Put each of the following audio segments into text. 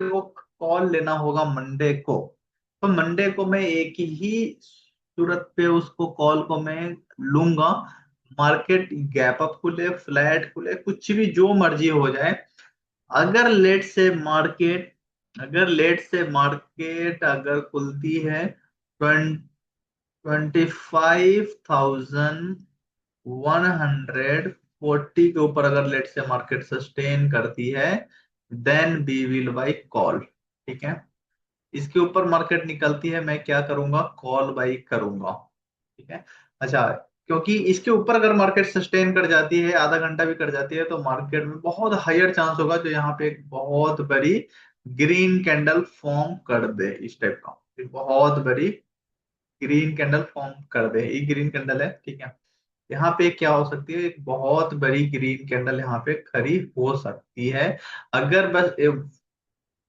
को कॉल लेना होगा मंडे को। तो मंडे को मैं एक ही सूरत पे उसको कॉल को मैं लूंगा। मार्केट गैप अप खुले, फ्लैट खुले, कुछ भी जो मर्जी हो जाए, अगर लेट से मार्केट अगर खुलती है 25,140 के ऊपर, अगर लेट से मार्केट सस्टेन करती है, then we will buy call. ठीक है, इसके ऊपर मार्केट निकलती है, मैं क्या करूंगा, कॉल बाई करूंगा। ठीक है। अच्छा, क्योंकि इसके ऊपर अगर मार्केट सस्टेन कर जाती है, आधा घंटा भी कर जाती है, तो मार्केट में बहुत हायर चांस होगा जो यहाँ पे एक बहुत बड़ी ग्रीन कैंडल फॉर्म कर दे, इस टाइप का एक बहुत बड़ी ग्रीन कैंडल फॉर्म कर दे। ये ग्रीन कैंडल है, ठीक है। यहाँ पे क्या हो सकती है, एक बहुत बड़ी ग्रीन कैंडल यहाँ पे खड़ी हो सकती है। अगर बस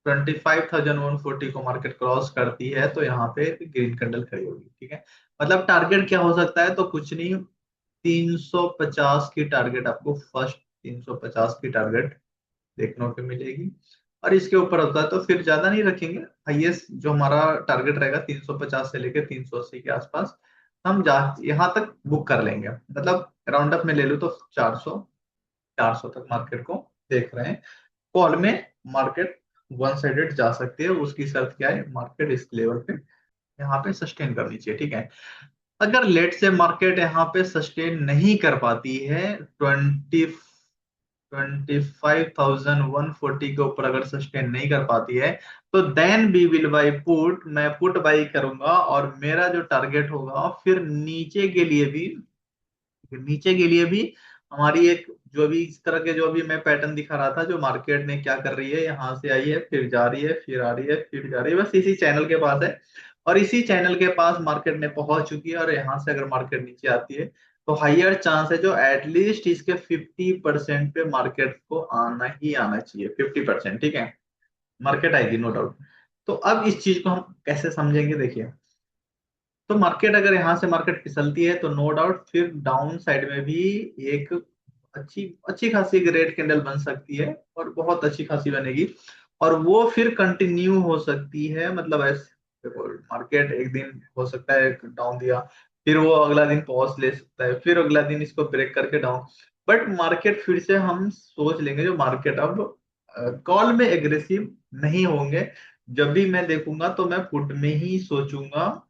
25,140 को मार्केट क्रॉस करती है तो यहाँ पे ग्रीन कैंडल खड़ी होगी। ठीक है, मतलब टारगेट क्या हो सकता है, तो कुछ नहीं, 350 की टारगेट आपको फर्स्ट, 350 की टारगेट देखने को मिलेगी। और इसके ऊपर होता है तो फिर ज्यादा नहीं रखेंगे, हाईएस्ट जो हमारा टारगेट रहेगा 350 से लेके 380 के आसपास हम जा यहाँ तक बुक कर लेंगे। मतलब राउंड अप में ले लो तो 400, 400 तक मार्केट को देख रहे हैं। कॉल में मार्केट वन साइडेड जा सकती है, उसकी शर्त क्या है, मार्केट इस लेवल पे यहाँ पे सस्टेन करनी चाहिए। ठीक है, अगर लेट से मार्केट यहाँ पे सस्टेन नहीं कर पाती है, 25,140 के ऊपर अगर सस्टेन नहीं कर पाती है, तो then we will buy put, मैं पुट बाई करूंगा। और मेरा जो टारगेट होगा फिर नीचे के लिए भी हमारी एक, जो भी इस तरह के जो भी मैं पैटर्न दिखा रहा था, जो मार्केट ने क्या कर रही है, यहाँ से आई है, फिर जा रही है, फिर आ रही है, फिर जा रही है, बस इसी चैनल के पास है। और इसी चैनल के पास मार्केट ने पहुंच चुकी है, और यहाँ से अगर मार्केट नीचे आती है तो हाइयर चांस है, जो एटलीस्ट इसके 50% पे मार्केट को आना ही आना चाहिए, 50%। ठीक है, मार्केट आएगी, नो डाउट। तो अब इस चीज को हम कैसे समझेंगे, देखिए। तो मार्केट अगर यहाँ से मार्केट फिसलती है तो नो डाउट फिर डाउन साइड में भी एक अच्छी अच्छी खासी रेड कैंडल बन सकती है, और बहुत अच्छी खासी बनेगी। और वो फिर कंटिन्यू हो सकती है, मतलब ऐसे मार्केट एक दिन हो सकता है डाउन दिया, फिर वो अगला दिन पॉज ले सकता है, फिर अगला दिन इसको ब्रेक करके डाउन। बट मार्केट फिर से हम सोच लेंगे, जो मार्केट अब कॉल में एग्रेसिव नहीं होंगे। जब भी मैं देखूंगा तो मैं पुट में ही सोचूंगा।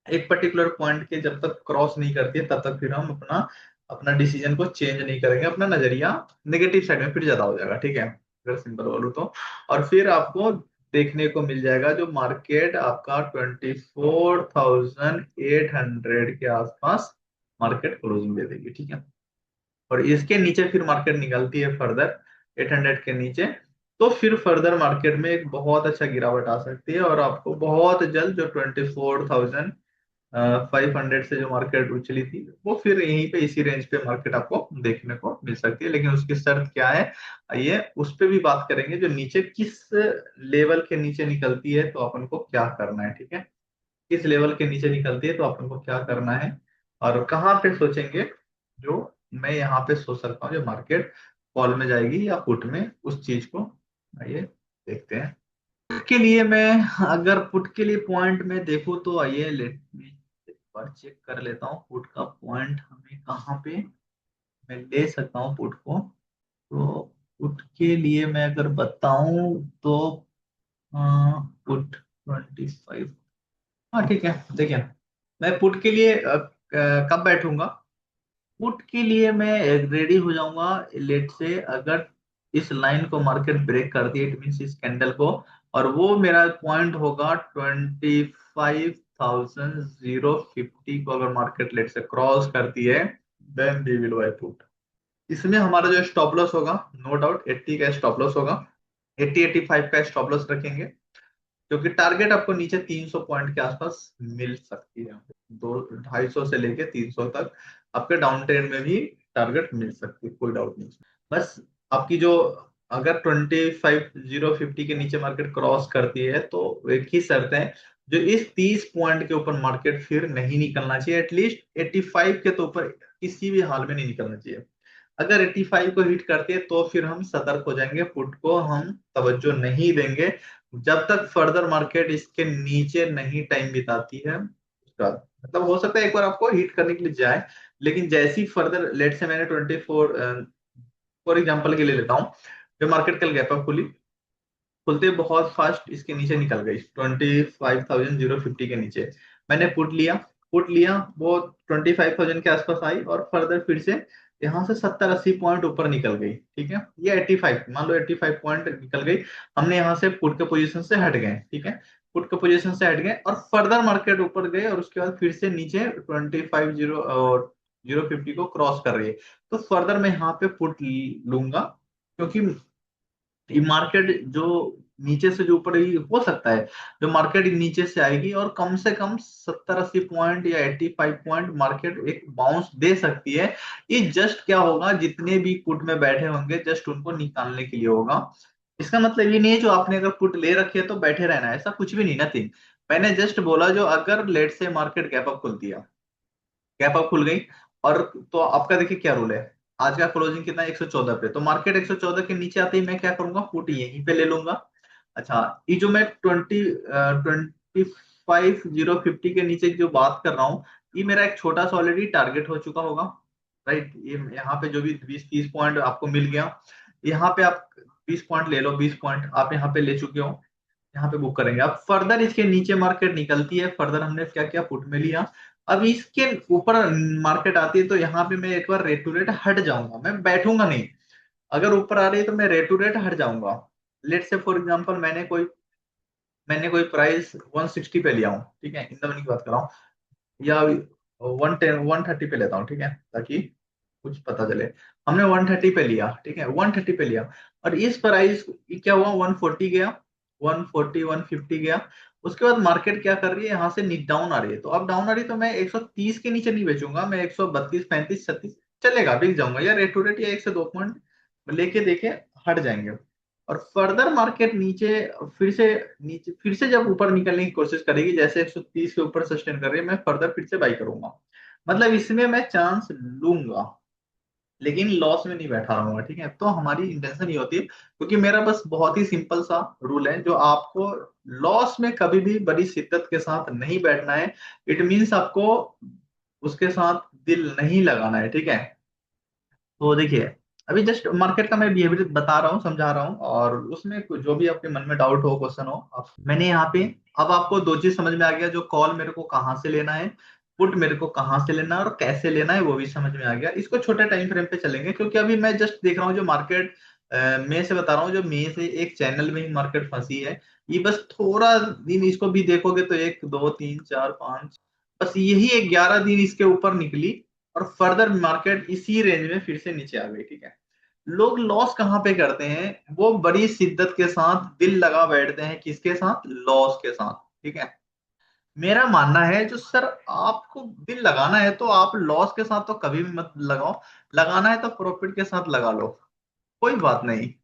एक पर्टिकुलर पॉइंट के जब तक क्रॉस नहीं करती है तब तक फिर हम अपना अपना डिसीजन को चेंज नहीं करेंगे, अपना नजरिया नेगेटिव साइड में फिर ज्यादा हो जाएगा। ठीक है, अगर सिंपल बोलूं तो। और फिर आपको देखने को मिल जाएगा जो मार्केट आपका 24,800 के आसपास मार्केट क्लोजिंग दे देगी। ठीक है, और इसके नीचे फिर मार्केट निकलती है फर्दर 800 के नीचे, तो फिर फर्दर मार्केट में एक बहुत अच्छा गिरावट आ सकती है, और आपको बहुत जल्द जो 24,500 से जो मार्केट उछली थी, वो फिर यहीं पे इसी रेंज पे मार्केट आपको देखने को मिल सकती है। लेकिन उसकी शर्त क्या है, ये उस पे भी बात करेंगे, जो नीचे किस लेवल के नीचे निकलती है तो अपन को क्या करना है। ठीक है, किस लेवल के नीचे निकलती है तो अपन को क्या करना है, और कहाँ पे सोचेंगे, जो मैं यहाँ पे सोच सकता हूँ जो मार्केट कॉल में जाएगी या पुट में, उस चीज को आइए देखते हैं। पुट के लिए मैं, अगर पुट के लिए पॉइंट में देखूँ तो आइए लेट मी एक बार चेक कर लेता हूँ पुट का पॉइंट हमें कहाँ पे मैं ले सकता हूँ पुट को। तो पुट के लिए मैं अगर बताऊं तो पुट 25, हाँ ठीक है, देखिए। मैं पुट के लिए कब बैठूंगा, पुट के लिए मैं रेडी हो जाऊंगा लेट से, अगर इस लाइन को मार्केट ब्रेक कर दिए, इट मीन इस कैंडल को, और वो मेरा पॉइंट होगा 25,050 को, अगर मार्केट लेट से क्रॉस करती है, then we will buy put. इसमें हमारा जो स्टॉप लॉस होगा, नो डाउट 80 का स्टॉप लॉस होगा, 80-85 का स्टॉप लॉस रखेंगे, क्योंकि टारगेट आपको नीचे 300 पॉइंट के आसपास मिल सकती है। दो 250 से लेके 300 तक आपके डाउन ट्रेंड में भी टारगेट मिल सकती है, कोई डाउट नहीं। बस आपकी जो, अगर 25,050 के नीचे मार्केट क्रॉस करती है तो एक ही शर्त है, जो इस 30 पॉइंट के ऊपर मार्केट फिर नहीं निकलना चाहिए, एटलीस्ट 85 के तो ऊपर किसी भी हाल में नहीं निकलना चाहिए। अगर 85 को हिट करती है तो फिर हम सतर्क हो जाएंगे, पुट को हम तवज्जो नहीं देंगे जब तक फर्दर मार्केट इसके नीचे नहीं टाइम बिताती है उसका। मतलब हो सकता है एक बार आपको हिट करने के लिए जाए, लेकिन जैसी फर्दर लेट से मैंने 24 फॉर एग्जांपल के लिए लेता हूँ, जो मार्केट कल गैप अप खुली, खुलते बहुत फास्ट इसके नीचे निकल गई 25,050 के नीचे। मैंने पुट लिया वो 25,000 के आसपास आई और फर्दर फिर से यहाँ से 70-80 पॉइंट ऊपर निकल गई, ठीक है, ये 85 मान लो 85 पॉइंट निकल गई। हमने यहाँ से पुट के पोजीशन से हट गए, ठीक है, पुट के पोजीशन से हट गए और फर्दर मार्केट ऊपर गए और उसके बाद फिर से नीचे 25 और 050 को क्रॉस कर रही है, तो फर्दर मैं यहाँ पे पुट लूंगा, क्योंकि ये मार्केट जो नीचे से जो ऊपर हो सकता है, जो मार्केट नीचे से आएगी और कम से कम 70-80 पॉइंट या 85 पॉइंट मार्केट एक बाउंस दे सकती है। ये जस्ट क्या होगा, जितने भी पुट में बैठे होंगे जस्ट उनको निकालने के लिए होगा। इसका मतलब ये नहीं है जो आपने अगर पुट ले रखी है तो बैठे रहना है, ऐसा कुछ भी नहीं, नथिंग। मैंने जस्ट बोला जो अगर लेट से मार्केट गैप अप खुलती है, गैप अप खुल गई, और तो आपका देखिए क्या रूल है, आज का क्लोजिंग कितना है 114 पे, तो मार्केट 114 के नीचे आते ही मैं क्या करूंगा, पुट यहीं पे ले लूंगा। अच्छा, ये जो मैं 25,050 के नीचे जो बात कर रहा हूँ, ये मेरा एक छोटा सा ऑलरेडी टारगेट हो चुका होगा, राइट। ये यहाँ पे जो भी 20-30 पॉइंट आपको मिल गया, यहाँ पे आप 20 पॉइंट ले लो, 20 पॉइंट आप यहाँ पे ले चुके हो, यहाँ पे बुक करेंगे। अब फर्दर इसके नीचे मार्केट निकलती है, फर्दर हमने क्या किया, पुट में लिया। अब इसके ऊपर मार्केट आती है तो यहाँ पे मैं एक बार रेट टू रेट हट जाऊंगा, मैं बैठूंगा नहीं। अगर ऊपर आ रही है तो मैं रेट टू रेट हट जाऊंगा। लेट से फॉर एग्जांपल मैंने कोई प्राइस 160 पे लिया हूँ, ठीक है, इन द मनी की बात कर रहा हूँ, या 110 130 पे लेता हूँ, ठीक है, ताकि कुछ पता चले। हमने 130 पे लिया, ठीक है, 130 पे लिया, और इस प्राइस क्या हुआ, 140 गया, 140 150 गया। उसके बाद मार्केट क्या कर रही है, यहाँ से डाउन आ रही है, तो अब डाउन आ रही है तो मैं 130 के नीचे नहीं बेचूंगा, मैं 132 35 36 चलेगा बिक जाऊंगा, या रेट टू रेट या 1 से 2 पॉइंट लेके देखे हट जाएंगे। और फर्दर मार्केट फिर से जब ऊपर निकलने की कोशिश करेगी, जैसे 130 के ऊपर सस्टेन कर रही है, मैं फर्दर फिर से बाई करूंगा। मतलब इसमें मैं चांस लूंगा, लेकिन लॉस में नहीं बैठा रहूंगा, ठीक है। तो हमारी इंटेंशन ये होती है, क्योंकि मेरा बस बहुत ही सिंपल सा रूल है, जो आपको लॉस में कभी भी बड़ी शिद्दत के साथ नहीं बैठना है। इट मीन्स आपको उसके साथ दिल नहीं लगाना है, ठीक है। तो देखिए, अभी जस्ट मार्केट का मैं बिहेवियर बता रहा हूँ, समझा रहा हूँ, और उसमें जो भी आपके मन में डाउट हो, क्वेश्चन हो, मैंने यहाँ पे, अब आपको दो चीज समझ में आ गया, जो कॉल मेरे को कहाँ से लेना है, पुट मेरे को कहाँ से लेना है और कैसे लेना है, वो भी समझ में आ गया। इसको छोटे टाइम फ्रेम पे चलेंगे, क्योंकि अभी मैं जस्ट देख रहा हूँ जो मार्केट, मई से बता रहा हूँ, जो मई से एक चैनल में ही मार्केट फंसी है। ये बस थोड़ा दिन इसको भी देखोगे तो 1 2 3 4 5, बस यही 11 दिन इसके ऊपर निकली, और फर्दर मार्केट इसी रेंज में फिर से नीचे आ गई, ठीक है। लोग लॉस कहाँ पे करते हैं, वो बड़ी शिद्दत के साथ दिल लगा बैठते हैं, किसके साथ, लॉस के साथ, ठीक है। मेरा मानना है जो सर आपको दिल लगाना है तो आप लॉस के साथ तो कभी भी मत लगाओ, लगाना है तो प्रॉफिट के साथ लगा लो, कोई बात नहीं।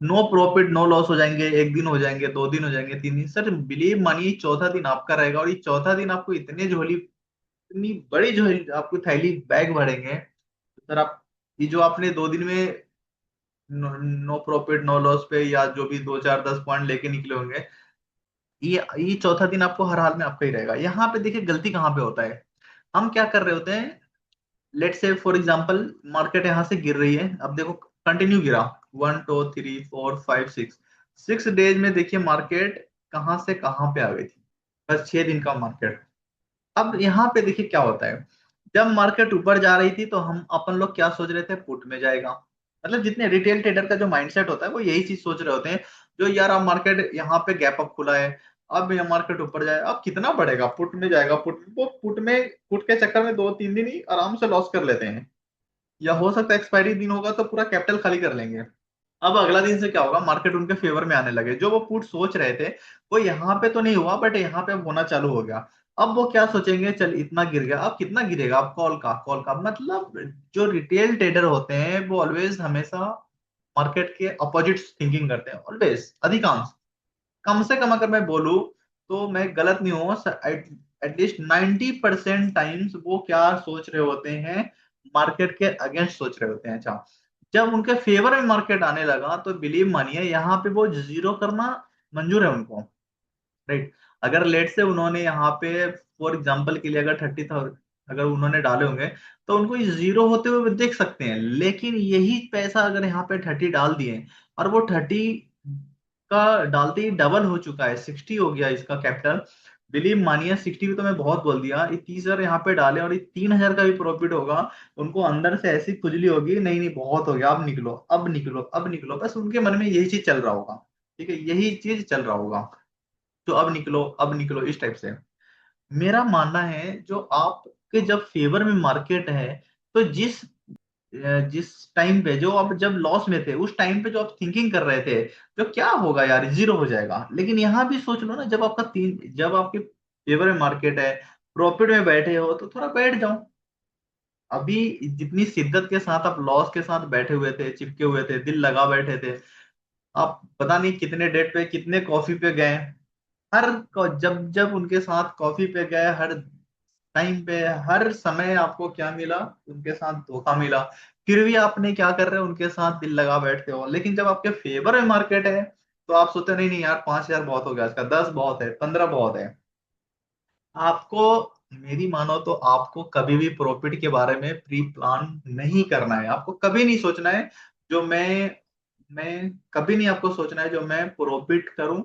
नो प्रॉफिट नो लॉस हो जाएंगे, एक दिन हो जाएंगे, 2 दिन हो जाएंगे, 3 दिन, सर बिलीव मानिए चौथा दिन आपका रहेगा, और ये चौथा दिन आपको इतनी बड़ी झोली आपको थैली बैग भरेंगे, सर आप, ये जो आपने 2 दिन में नो प्रॉफिट नो लॉस पे या जो भी 2 4 10 पॉइंट लेके निकले होंगे, ये चौथा दिन आपको हर हाल में आपका ही रहेगा। यहाँ पे देखिए गलती कहाँ पे होता है, हम क्या कर रहे होते हैं, लेट से फॉर एग्जांपल मार्केट यहाँ से गिर रही है, अब देखो कंटिन्यू गिरा, 1 2 3 4 5 6 6 डेज में देखिए मार्केट कहाँ से कहाँ पे आ गई थी, बस 6 दिन का मार्केट। अब यहाँ पे देखिए क्या होता है, जब मार्केट ऊपर जा रही थी तो हम अपन लोग क्या सोच रहे थे, पुट में जाएगा। मतलब जितने रिटेल ट्रेडर का जो माइंडसेट होता है वो यही चीज सोच रहे होते हैं, जो यार अब मार्केट यहाँ पे गैप अप खुला है, अब ये मार्केट ऊपर जाए, अब कितना बढ़ेगा, पुट में जाएगा, पुट के चक्कर में 2 3 दिन ही आराम से लॉस कर लेते हैं, या हो सकता है एक्सपायरी दिन होगा तो पूरा कैपिटल खाली कर लेंगे। अब अगला दिन से क्या होगा, मार्केट उनके फेवर में आने लगे, जो वो पुट सोच रहे थे वो यहाँ पे तो नहीं हुआ बट यहाँ पे अब होना चालू हो गया। अब वो क्या सोचेंगे, चल इतना गिर गया, अब कितना गिरेगा, अब कॉल का मतलब, जो रिटेल ट्रेडर होते हैं वो ऑलवेज हमेशा मार्केट के अपोजिट थिंकिंग करते हैं, ऑलवेज, अधिकांश, कम से कम अगर मैं बोलूं तो मैं गलत नहीं हूँ, एटलीस्ट 90% टाइम्स वो क्या सोच रहे होते हैं, मार्केट के अगेंस्ट सोच रहे होते हैं। अच्छा, जब उनके फेवर में मार्केट आने लगा तो बिलीव मानिए यहाँ पे वो जीरो करना मंजूर है उनको, राइट। अगर लेट से उन्होंने यहाँ पे फॉर एग्जाम्पल के लिए अगर 30,000 अगर उन्होंने डाले होंगे, तो उनको ये जीरो होते हुए देख सकते हैं। लेकिन यही पैसा अगर यहाँ पे 30 डाल दिए और वो 30 का डालते ही डबल हो चुका है, 60 हो गया इसका कैपिटल। बिलीव मानिए 60 भी तो मैं बहुत बोल दिया, ये 30,000 यहाँ पे डाले और ये 3,000 का भी प्रॉफिट होगा, उनको अंदर से ऐसी खुजली होगी, नहीं नहीं बहुत हो गया, अब निकलो अब निकलो अब निकलो, बस उनके मन में यही चीज चल रहा होगा। ठीक है, यही चीज चल रहा होगा, तो अब निकलो इस टाइप से। मेरा मानना है जो आपके जब फेवर में मार्केट है, तो जिस टाइम पे जो आप जब लॉस में थे, उस टाइम पे जो आप थिंकिंग कर रहे थे जो क्या होगा यार जीरो हो जाएगा, लेकिन यहाँ भी सोच लो ना, जब आपके फेवर में मार्केट है, प्रॉफिट में बैठे हो, तो थोड़ा बैठ जाओ। अभी जितनी शिद्दत के साथ आप लॉस के साथ बैठे हुए थे, चिपके हुए थे, दिल लगा बैठे थे, आप पता नहीं कितने डेट पे कितने कॉफी पे गए, जब जब उनके साथ कॉफी पे गए, हर टाइम पे हर समय आपको क्या मिला, उनके साथ धोखा मिला। फिर भी आपने क्या कर रहे हो, उनके साथ दिल लगा बैठते हो। लेकिन जब आपके फेवर में मार्केट है, तो आप सोचते हो, नहीं नहीं यार 5,000 बहुत हो गया, इसका 10 बहुत है, 15 बहुत है। आपको मेरी मानो तो आपको कभी भी प्रॉफिट के बारे में प्री प्लान नहीं करना है, आपको कभी नहीं सोचना है जो मैं कभी नहीं आपको सोचना है जो मैं प्रॉफिट करूं,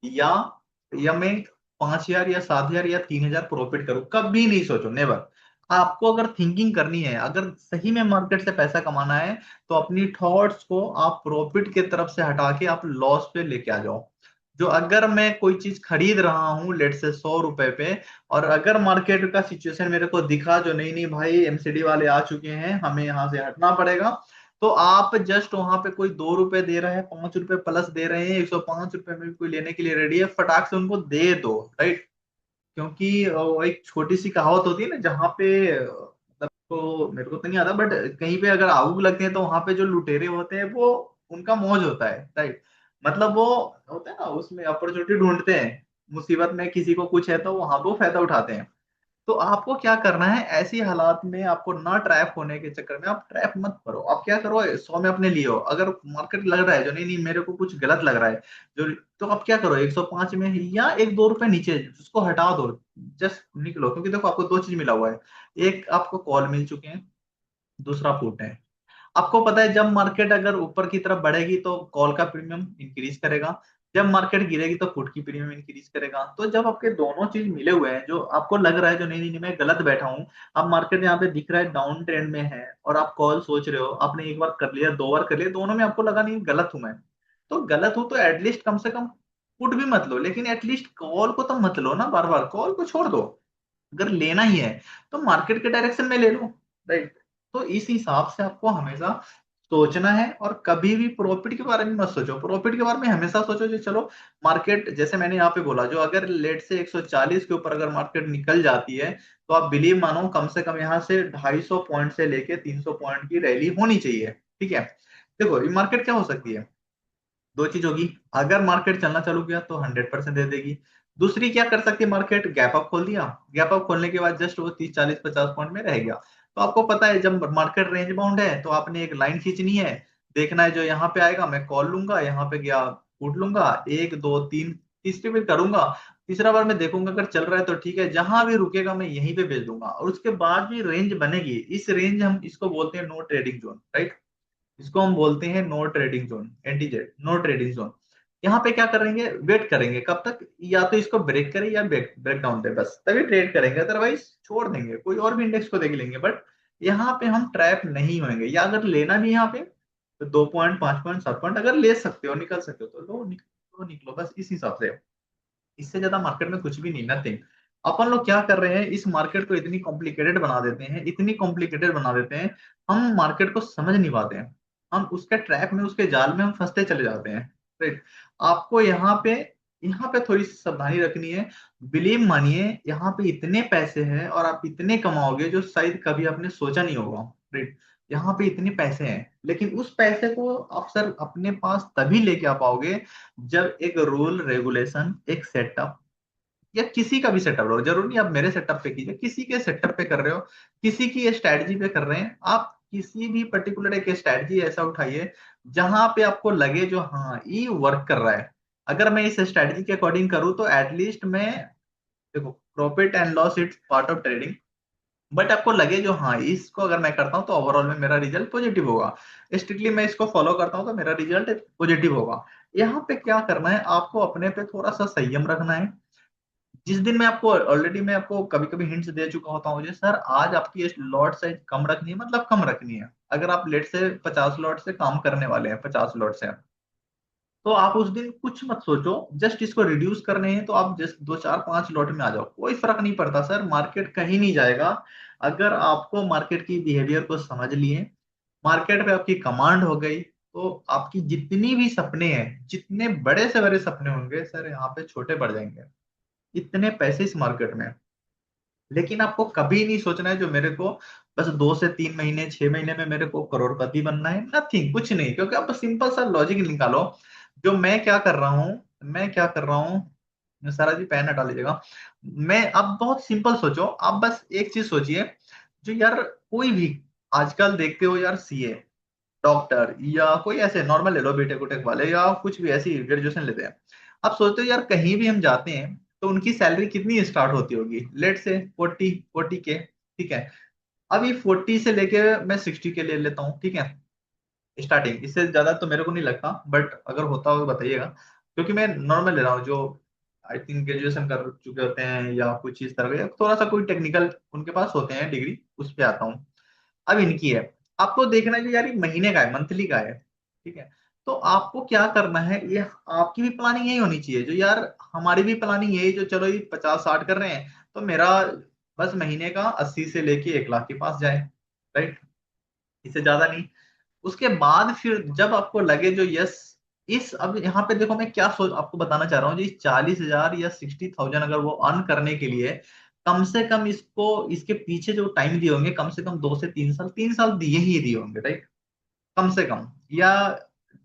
या मैं 5,000 या 7,000 या 3,000 प्रॉफिट करूं, कभी नहीं सोचो, नेवर। आपको अगर थिंकिंग करनी है, अगर सही में मार्केट से पैसा कमाना है, तो अपनी थॉट्स को आप प्रॉफिट की तरफ से हटा के आप लॉस पे लेके आ जाओ। जो अगर मैं कोई चीज खरीद रहा हूँ लेट से 100 रुपए पे, और अगर मार्केट का सिचुएशन मेरे को दिखा जो नहीं नहीं भाई एमसीडी वाले आ चुके हैं, हमें यहाँ से हटना पड़ेगा, तो आप जस्ट वहां पे कोई 2 रुपए दे रहे हैं, 5 रुपए प्लस दे रहे हैं, 105 रुपए में भी कोई लेने के लिए रेडी है, फटाक से उनको दे दो, राइट। क्योंकि वो एक छोटी सी कहावत होती है ना, जहाँ पे मतलब तो मेरे को तो नहीं आता, बट कहीं पे अगर आग लगते हैं तो वहां पे जो लुटेरे होते हैं वो उनका मौज होता है, राइट। मतलब वो होता है ना, उसमें अपॉर्चुनिटी ढूंढते हैं, मुसीबत में किसी को कुछ है तो वहां पे वो फायदा उठाते हैं। तो आपको क्या करना है, ऐसी हालात में आपको ना ट्रैप होने के चक्कर में आप ट्रैप मत करो। आप क्या करो, 100 में अपने लिए हो, अगर मार्केट लग रहा है जो नहीं नहीं मेरे को कुछ गलत लग रहा है, जो तो आप क्या करो, 105 में या 1-2 रुपए नीचे उसको हटा दो, जस्ट निकलो। क्योंकि देखो आपको दो चीज मिला हुआ है, एक आपको कॉल मिल चुके हैं, दूसरा पुट है। आपको पता है जब मार्केट अगर ऊपर की तरफ बढ़ेगी तो कॉल का प्रीमियम इंक्रीज करेगा, जब मार्केट गिरेगी तो पुट की प्रीमियम इंक्रीज करेगा। तो जब आपके दोनों चीज मिले हुए हैं, जो आपको लग रहा है जो नहीं नहीं नहीं, मैं गलत बैठा हूँ, अब मार्केट यहाँ पे दिख रहा है डाउन ट्रेंड में है, और आप कॉल सोच रहे हो, आपने एक बार कर लिया, 2 बार कर लिया, दोनों में आपको लगा नहीं गलत हूं मैं, तो गलत हूं तो एटलीस्ट कम से कम पुट भी मत लो, लेकिन एटलीस्ट कॉल को तो मत लो ना, बार बार कॉल को छोड़ दो। अगर लेना ही है तो मार्केट के डायरेक्शन में ले लो, राइट। तो इस हिसाब से आपको हमेशा सोचना है, और कभी भी प्रॉफिट के बारे में मत सोचो। प्रॉफिट के बारे में हमेशा सोचो जो चलो मार्केट, जैसे मैंने यहाँ पे बोला, जो अगर लेट से 140 के ऊपर अगर मार्केट निकल जाती है, तो आप बिलीव मानो कम से कम यहाँ से 250 पॉइंट से लेके 300 पॉइंट की रैली होनी चाहिए। ठीक है, देखो ये मार्केट क्या हो सकती है, दो चीज होगी, अगर मार्केट चलना चालू किया तो 100% दे देगी। दूसरी क्या कर सकती है, मार्केट गैप अप खोल दिया, गैप अप खोलने के बाद जस्ट वो 30 40 50 पॉइंट में रह गया, तो आपको पता है जब मार्केट रेंज बाउंड है तो आपने एक लाइन खींचनी है, देखना है जो यहाँ पे आएगा मैं कॉल लूंगा, यहाँ पे गया पुट लूंगा, 1 2 3, तीसरी बार करूंगा, तीसरा बार मैं देखूंगा अगर चल रहा है तो ठीक है, जहां भी रुकेगा मैं यहीं पे बेच दूंगा, और उसके बाद भी रेंज बनेगी, इस रेंज हम इसको बोलते हैं नो ट्रेडिंग जोन, राइट। इसको हम बोलते हैं no trading zone, NTZ, no trading zone. यहाँ पे क्या करेंगे, वेट करेंगे कब तक, या तो इसको ब्रेक करे या ब्रेक डाउन दे, बस तभी ट्रेड करेंगे, अदरवाइज छोड़ देंगे, कोई और भी इंडेक्स को देख लेंगे। बट यहाँ पे हम ट्रैप नहीं होंगे, या अगर लेना भी यहाँ पे तो 2 पॉइंट 5 पॉइंट 7 पॉइंट अगर ले सकते हो, निकल सकते हो तो लो, निकलो निकलो, बस इस हिसाब से। इससे ज्यादा मार्केट में कुछ भी नहीं, नथिंग। अपन लोग क्या कर रहे हैं, इस मार्केट को इतनी कॉम्प्लिकेटेड बना देते हैं, इतनी कॉम्प्लिकेटेड बना देते हैं, हम मार्केट को समझ नहीं पाते हैं, हम उसके ट्रैप में उसके जाल में हम फंसते चले जाते हैं, राइट। आपको यहाँ पे थोड़ी सी सावधानी रखनी है। बिलीव मानिए यहाँ पे इतने पैसे हैं और आप इतने कमाओगे जो शायद कभी आपने सोचा नहीं होगा, राइट। यहाँ पे इतने पैसे हैं, लेकिन उस पैसे को आप सर अपने पास तभी लेके आ पाओगे जब एक रूल रेगुलेशन, एक सेटअप, या किसी का भी सेटअप लो, जरूर नहीं आप मेरे सेटअप पे कीजिए, किसी के सेटअप पे कर रहे हो, किसी की स्ट्रैटेजी पे कर रहे हैं आप, किसी भी पर्टिकुलर एक स्ट्रैटेजी ऐसा उठाइए जहां पे आपको लगे जो हाँ ये वर्क कर रहा है। अगर मैं इस स्ट्रैटेजी के अकॉर्डिंग करूँ तो एटलीस्ट मैं, देखो profit and loss it's part of trading, but आपको लगे जो हाँ इसको अगर मैं करता हूँ तो ओवरऑल में मेरा रिजल्ट पॉजिटिव होगा, स्ट्रिक्टली मैं इसको फॉलो करता हूँ तो मेरा रिजल्ट पॉजिटिव होगा। यहाँ पे क्या करना है, आपको अपने पे थोड़ा सा संयम रखना है। जिस दिन मैं आपको ऑलरेडी मैं आपको कभी कभी हिंट्स दे चुका होता हूँ, सर आज आपकी लॉट साइज कम रखनी है, मतलब कम रखनी है। अगर आप लेट से 50 लॉट से काम करने वाले हैं, 50 लॉट से, तो आप उस दिन कुछ मत सोचो, जस्ट इसको रिड्यूस करने हैं तो आप जस्ट 2 4 5 लॉट में आ जाओ, कोई फर्क नहीं पड़ता सर, मार्केट कहीं नहीं जाएगा। अगर आपको मार्केट की बिहेवियर को समझ लिए, मार्केट पे आपकी कमांड हो गई, तो आपकी जितनी भी सपने हैं, जितने बड़े से बड़े सपने होंगे सर यहाँ पे छोटे पड़ जाएंगे। इतने पैसे इस मार्केट में, लेकिन आपको कभी नहीं सोचना है जो मेरे को बस 2 से 3 महीने 6 महीने में मेरे को करोड़पति बनना है, नथिंग, कुछ नहीं, क्योंकि आप सिंपल सा लॉजिक निकालो। जो मैं क्या कर रहा हूँ, मैं क्या कर रहा हूँ, सारा जी पैन हटा लीजिएगा। मैं, आप बहुत सिंपल सोचो, आप बस एक चीज सोचिए, जो यार कोई भी आजकल देखते हो यार, सीए, डॉक्टर, या कोई ऐसे नॉर्मल ले लो बीटेक उटेक वाले, या कुछ भी ऐसी ग्रेजुएशन लेते हैं, आप सोचते हो यार कहीं भी हम जाते हैं तो उनकी सैलरी कितनी स्टार्ट होती होगी, लेट से 40 के, ठीक है। अब ये 40 से लेके मैं 60 के ले लेता हूँ, ठीक है, स्टार्टिंग, इससे ज्यादा तो मेरे को नहीं लगता, बट अगर होता हो तो बताइएगा, क्योंकि मैं नॉर्मल ले रहा हूँ जो आई थिंक ग्रेजुएशन कर चुके होते हैं या कुछ इस तरह का, थोड़ा सा कोई टेक्निकल उनके पास होते हैं डिग्री, उस पे आता हूँ। अब इनकी है, आपको देखना है कि यार ये महीने का है, मंथली का है, ठीक है। तो आपको क्या करना है, ये आपकी भी प्लानिंग यही होनी चाहिए, जो यार हमारी भी प्लानिंग यही, जो चलो ये 50 60 कर रहे हैं तो मेरा बस महीने का 80 से लेके 1 लाख के पास जाए, राइट, इससे ज्यादा नहीं। उसके बाद फिर जब आपको लगे जो यस, इस, अब यहाँ पे देखो मैं क्या सोच आपको बताना चाह रहा हूँ जी, 40,000 या 60,000 अगर वो अर्न करने के लिए कम से कम इसको, इसके पीछे जो टाइम दिए होंगे कम से कम 2 से 3 साल, 3 साल दिए ही दिए होंगे, राइट, कम से कम।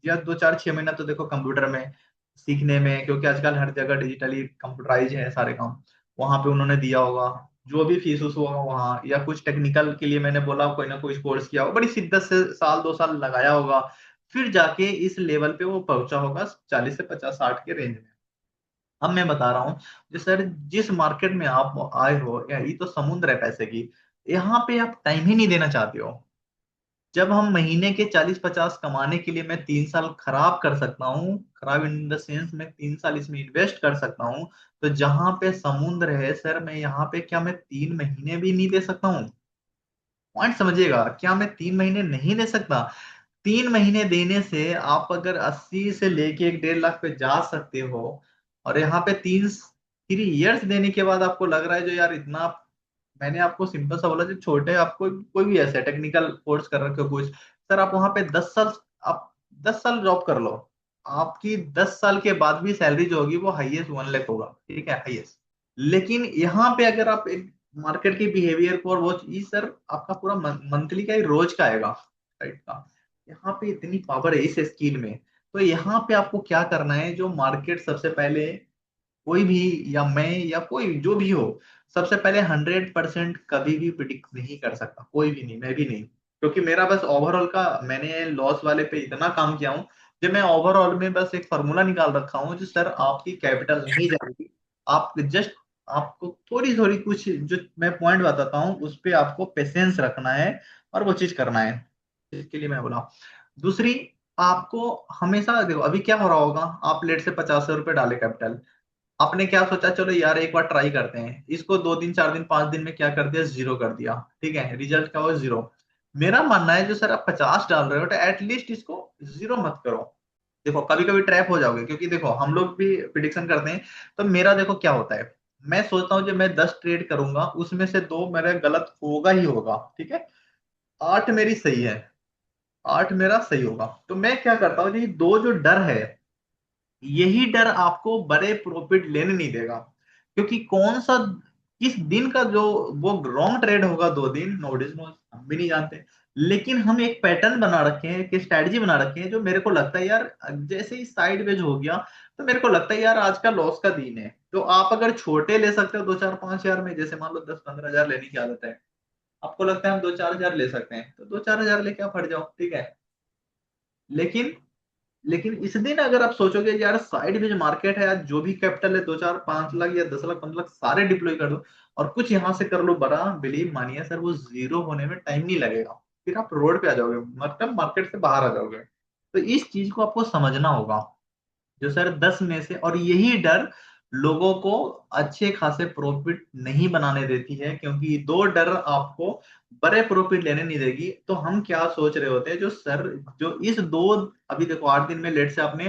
या 2 4 6 महीना तो देखो कंप्यूटर में सीखने में, क्योंकि आजकल हर जगह डिजिटली कंप्यूटराइज है सारे काम, वहां पे उन्होंने दिया होगा, जो भी फीस उस होगा वहां, या कुछ टेक्निकल के लिए मैंने बोला कोई ना कोई कोर्स किया होगा, बड़ी शिद्दत से साल 2 साल लगाया होगा, फिर जाके इस लेवल पे वो पहुंचा होगा 40 से 50 60 के रेंज में। अब मैं बता रहा हूँ, जो सर जिस मार्केट में आप आए हो, या ये तो समुद्र है पैसे की, यहाँ पे आप टाइम ही नहीं देना चाहते हो। जब हम महीने के 40 50 कमाने के लिए मैं 3 साल खराब कर सकता हूँ, खराब इन द सेंस मैं 3 साल इसमें इन्वेस्ट कर सकता हूँ, तो जहां पे समुद्र है सर, मैं यहाँ पे क्या मैं 3 महीने भी नहीं दे सकता हूँ? पॉइंट समझिएगा, क्या मैं 3 महीने नहीं दे सकता? 3 महीने देने से आप अगर 80 से लेके 1 1.5 लाख पे जा सकते हो, और यहाँ पे 3 3 इयर्स देने के बाद आपको लग रहा है जो यार इतना, मैंने आपको सिंपल सा बोला, जो छोटे आपको कोई भी ऐसे टेक्निकल कोर्स कर रखे हो कुछ, सर आप वहां पे 10 साल, आप 10 साल जॉब कर लो, आपकी 10 साल के बाद भी सैलरी जो होगी वो हाईएस्ट 1 लाख होगा, ठीक है, हाईएस्ट। लेकिन यहाँ पे अगर आप एक मार्केट के बिहेवियर को, और वो चीज सर आपका पूरा मंथली का ही, रोज का आएगा, राइट का, यहाँ पे इतनी पावर है इस स्किल में। तो यहाँ पे आपको क्या करना है, जो मार्केट सबसे पहले, कोई भी, या मैं, या कोई जो भी हो, सबसे पहले 100% कभी भी प्रिडिक्ट नहीं कर सकता, कोई भी नहीं, मैं भी नहीं, क्योंकि मेरा बस ओवरऑल का, मैंने लॉस वाले पे इतना काम किया हूँ, जो मैं ओवरऑल में बस एक फॉर्मूला निकाल रखा हूँ, जो सर आपकी कैपिटल नहीं जाएगी, आप जस्ट, आपको थोड़ी थोड़ी कुछ जो मैं पॉइंट बताता हूँ उस पे आपको पेशेंस रखना है, और वो चीज करना है, इसके लिए मैं बोला। दूसरी, आपको हमेशा देखो, अभी क्या हो रहा होगा, आप लेट से 50 रुपए डाले कैपिटल, आपने क्या सोचा, चलो यार एक बार ट्राई करते हैं इसको, 2 दिन 4 दिन 5 दिन में क्या कर दिया, जीरो कर दिया, ठीक है, रिजल्ट क्या हुआ, जीरो। मेरा मानना है जो सर आप 50 डाल रहे हो तो एटलीस्ट इसको जीरो मत करो। देखो कभी कभी ट्रैप हो जाओगे, क्योंकि देखो हम लोग भी प्रिडिक्शन करते हैं, तो मेरा देखो क्या होता है, मैं सोचता हूँ जब मैं 10 ट्रेड करूंगा उसमें से 2 मेरे गलत होगा ही होगा, ठीक है, 8 मेरी सही है, 8 मेरा सही होगा, तो मैं क्या करता हूँ, ये दो जो डर है, यही डर आपको बड़े प्रॉफिट लेने नहीं देगा, क्योंकि कौन सा, किस दिन का जो वो रॉन्ग ट्रेड होगा, 2 दिन, नो डिस नो, हम भी नहीं जानते। लेकिन हम एक पैटर्न बना रखे हैं, एक स्ट्रेटजी बना रखे हैं, जो मेरे को लगता है यार जैसे ही साइड वेज हो गया, तो मेरे को लगता है यार आज का लॉस का दिन है। तो आप अगर छोटे ले सकते हो 2 4 5 हजार में, जैसे मान लो 10 15 हजार लेने की आदत है, आपको लगता है हम 2 4 हजार ले सकते हैं, तो 2 4 हजार लेके आप हट जाओ, ठीक है। लेकिन लेकिन इस दिन अगर आप सोचोगे यार साइड में जो मार्केट है, आज जो भी कैपिटल है 2 4 5 लाख या 10 लाख 15 लाख सारे डिप्लॉय कर दो और कुछ यहां से कर लो बड़ा, बिलीव मानिए सर वो जीरो होने में टाइम नहीं लगेगा। फिर आप रोड पे आ जाओगे, मतलब मार्केट से बाहर आ जाओगे। तो इस चीज को आपको समझना होगा, जो सर 10 में से, और यही डर लोगों को अच्छे खासे प्रॉफिट नहीं बनाने देती है, क्योंकि दो डर आपको बड़े प्रॉफिट लेने नहीं देगी। तो हम क्या सोच रहे होते हैं, जो सर जो इस दो, अभी देखो 8 दिन में लेट से आपने,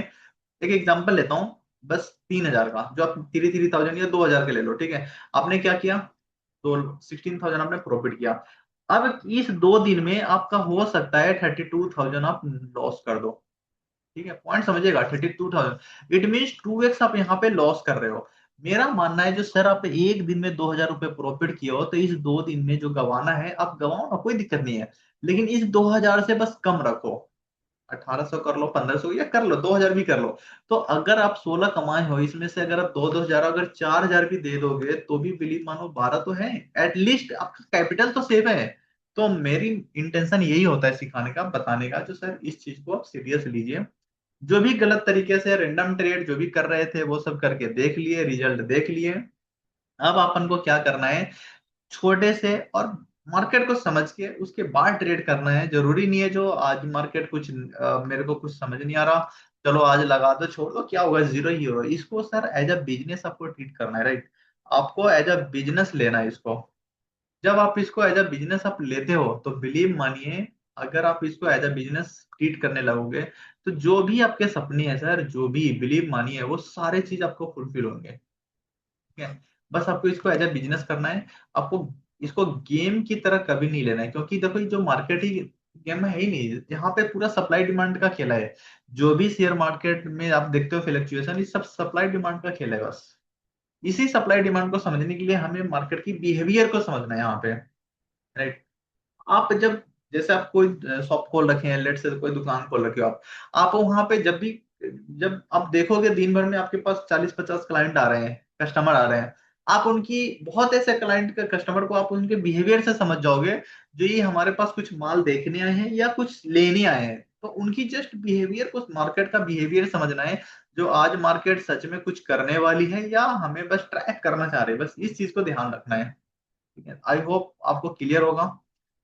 एक एग्जांपल लेता हूँ बस 3 हजार का, जो आप 3 3 थाउजेंड या 2 हजार के ले लो, ठीक है। आपने क्या किया, तो 16 थाउजेंड आपने प्रॉफिट किया। अब इस 2 दिन में आपका हो सकता है 32 थाउजेंड आप लॉस कर दो, ठीक है। पॉइंट समझिएगा, 32 थाउजेंड, इट मीन 2x आप यहाँ पे लॉस कर रहे हो। मेरा मानना है जो सर आप एक दिन में 2 हजार रुपये प्रॉफिट किए हो, तो इस 2 दिन में जो गवाना है आप गवाओ ना, कोई दिक्कत नहीं है। लेकिन इस 2 हजार से बस कम रखो, 1800 कर लो, 1500 या कर लो, 2000 भी कर लो। तो अगर आप 16 कमाए हो, इसमें से अगर आप 2 2 हजार, अगर 4000 भी दे दोगे तो भी बिलीव मानो 12 तो है, एटलीस्ट आपका कैपिटल तो सेफ है। तो मेरी इंटेंशन यही होता है सिखाने का, बताने का, जो सर इस चीज को आप सीरियस लीजिए। जो भी गलत तरीके से रैंडम ट्रेड जो भी कर रहे थे वो सब करके देख लिए, रिजल्ट देख लिए। अब अपन को क्या करना है, छोटे से और मार्केट को समझ के उसके बाद ट्रेड करना है। जरूरी नहीं है जो आज मार्केट कुछ मेरे को कुछ समझ नहीं आ रहा, चलो आज लगा दो छोड़ दो, क्या होगा, जीरो ही होगा। इसको सर एज अ बिजनेस आपको ट्रीट करना है, राइट। आपको एज अ बिजनेस लेना है इसको। जब आप इसको एज अ बिजनेस आप लेते हो, तो बिलीव मानिए, अगर आप इसको एज अ बिजनेस ट्रीट करने लगोगे, तो जो भी आपके सपने हैं सर, जो भी बिलीव मानिए वो सारे चीज आपको फुलफिल होंगे, ठीक है। बस आपको इसको एज अ बिजनेस करना है। आपको इसको गेम की तरह कभी नहीं लेना है, क्योंकि देखो ये जो मार्केट ही गेम है ही नहीं, यहाँ पे पूरा सप्लाई डिमांड का खेला है। जो भी शेयर मार्केट में आप देखते हो फ्लक्चुएशन, ये सब सप्लाई डिमांड का खेल है बस। इसी सप्लाई डिमांड को समझने के लिए हमें मार्केट की बिहेवियर को समझना है यहाँ पे, राइट। आप जब, जैसे आप कोई शॉप खोल रखे हैं, लेट से कोई दुकान खोल रखे हो आप वहां पे जब भी, जब आप देखोगे दिन भर में आपके पास 40 50 क्लाइंट आ रहे हैं, कस्टमर आ रहे हैं, आप उनकी, बहुत ऐसे क्लाइंट का कस्टमर को आप उनके बिहेवियर से समझ जाओगे, जो ये हमारे पास कुछ माल देखने आए हैं या कुछ लेने आए हैं। तो उनकी जस्ट बिहेवियर को, मार्केट का बिहेवियर समझना है, जो आज मार्केट सच में कुछ करने वाली है या हमें बस ट्रैक करना चाह रहे हैं, बस इस चीज को ध्यान रखना है, ठीक है। आई होप आपको क्लियर होगा।